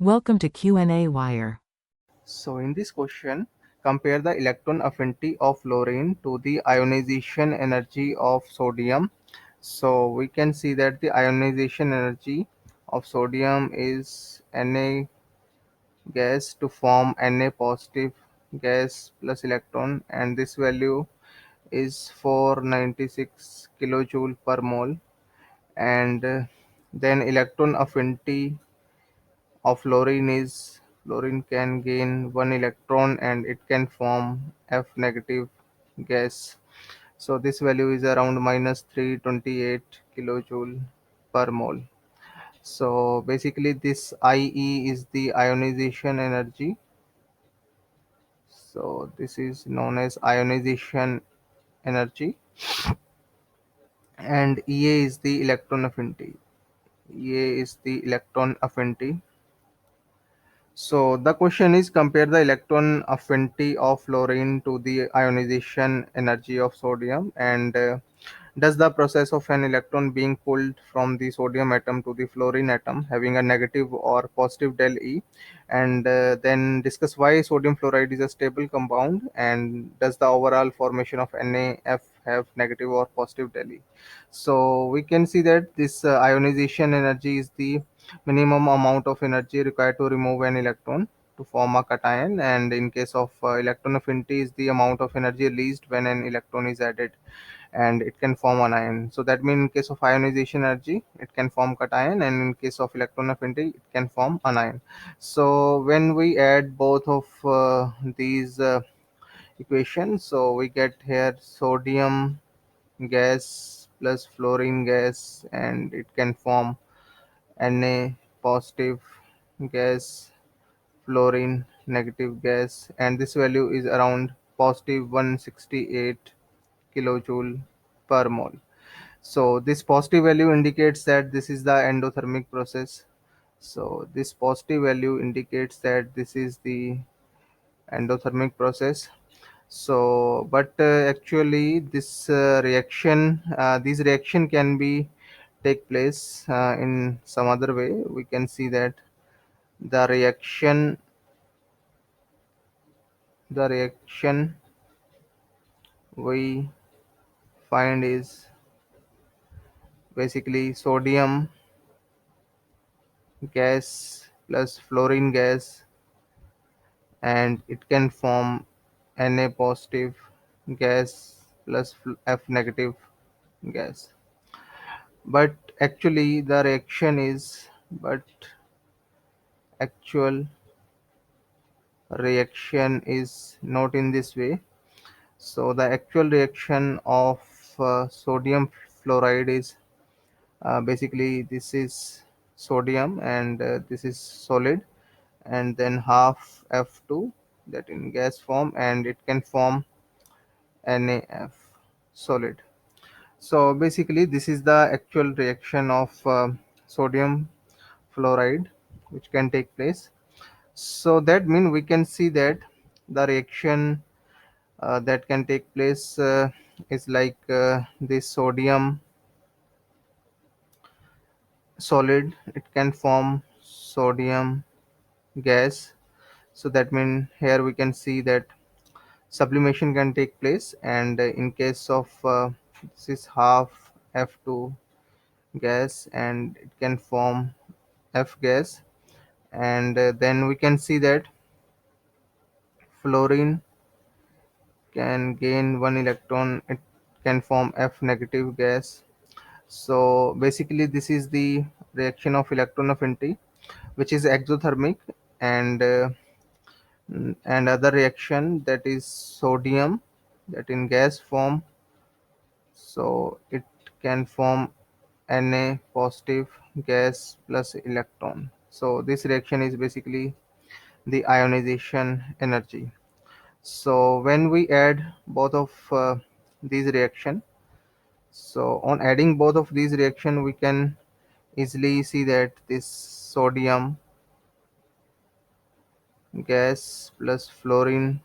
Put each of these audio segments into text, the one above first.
Welcome to qnawire. So in this question, compare the electron affinity of fluorine to the ionization energy of sodium. So we can see that the ionization energy of sodium is Na gas to form Na positive gas plus electron, and this value is 496 kilojoule per mole. And then electron affinity of fluorine can gain one electron and it can form F negative gas. So this value is around minus 328 kilojoule per mole. So basically this IE is the ionization energy. So this is known as ionization energy, and EA is the electron affinity. EA is the electron affinity. So the question is, compare the electron affinity of fluorine to the ionization energy of sodium, and does the process of an electron being pulled from the sodium atom to the fluorine atom having a negative or positive del E, and then discuss why sodium fluoride is a stable compound, and does the overall formation of NaF have negative or positive del E. So we can see that this ionization energy is the minimum amount of energy required to remove an electron to form a cation, and in case of electron affinity is the amount of energy released when an electron is added and it can form an ion. So that means in case of ionization energy it can form cation, and in case of electron affinity it can form anion. So when we add both of these equations, so we get here sodium gas plus fluorine gas, and it can form Na positive gas, fluorine negative gas, and this value is around positive 168 kilojoule per mole. So this positive value indicates that this is the endothermic process. So this positive value indicates that this is the endothermic process. So but actually this these reaction can be take place in some other way. We can see that the reaction we find is basically sodium gas plus fluorine gas, and it can form Na positive gas plus F negative gas. But actually the reaction is but actual reaction is not in this way. So the actual reaction of sodium fluoride is basically this is sodium, and this is solid, and then half F2 that in gas form, and it can form NaF solid. So basically this is the actual reaction of sodium fluoride which can take place. So that means we can see that the reaction that can take place is like this sodium solid, it can form sodium gas. So that means here we can see that sublimation can take place, and in case of this is half F2 gas, and it can form F gas, and then we can see that fluorine can gain one electron, it can form F negative gas. So basically this is the reaction of electron affinity which is exothermic, and and other reaction that is sodium that in gas form, so it can form Na positive gas plus electron. So this reaction is basically the ionization energy. So when we add both of these reaction, so on adding both of these reaction we can easily see that this sodium gas plus fluorine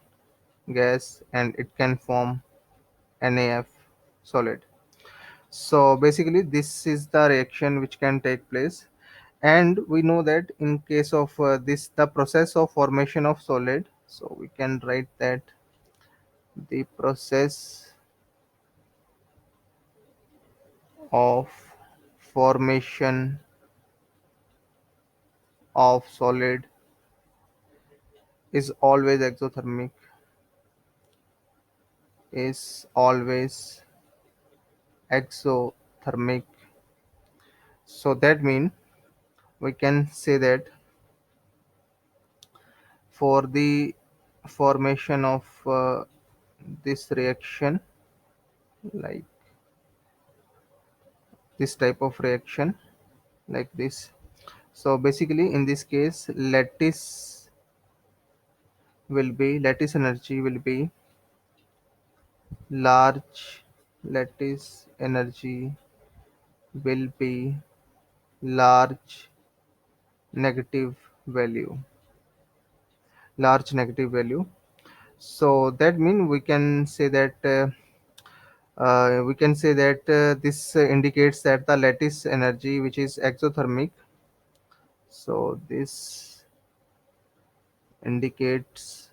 gas, and it can form NaF solid. So basically this is the reaction which can take place, And we know that in case of this, the process of formation of solid, so we can write that the process of formation of solid is always exothermic, is always exothermic. So that means we can say that for the formation of this reaction, like this type of reaction, like this. So basically in this case, lattice energy will be large, lattice energy will be large negative value, large negative value. So that means we can say that this indicates that the lattice energy, which is exothermic, so this indicates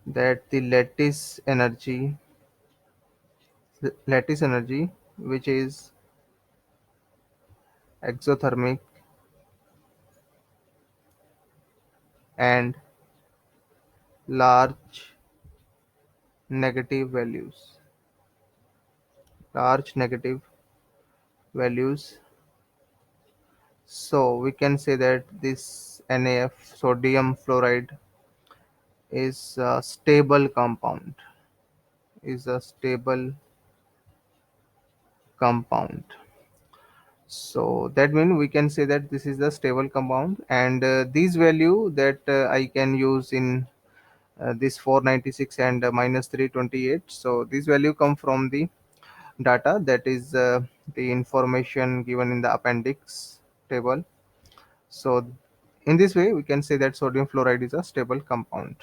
that the lattice energy which is exothermic and large negative values, large negative values. So we can say that this NaF, sodium fluoride, is a stable compound, is a stable compound. So that means we can say that this is the stable compound, and these value that I can use in this 496 and minus 328. So this value come from the data, that is the information given in the appendix table. So in this way we can say that sodium fluoride is a stable compound.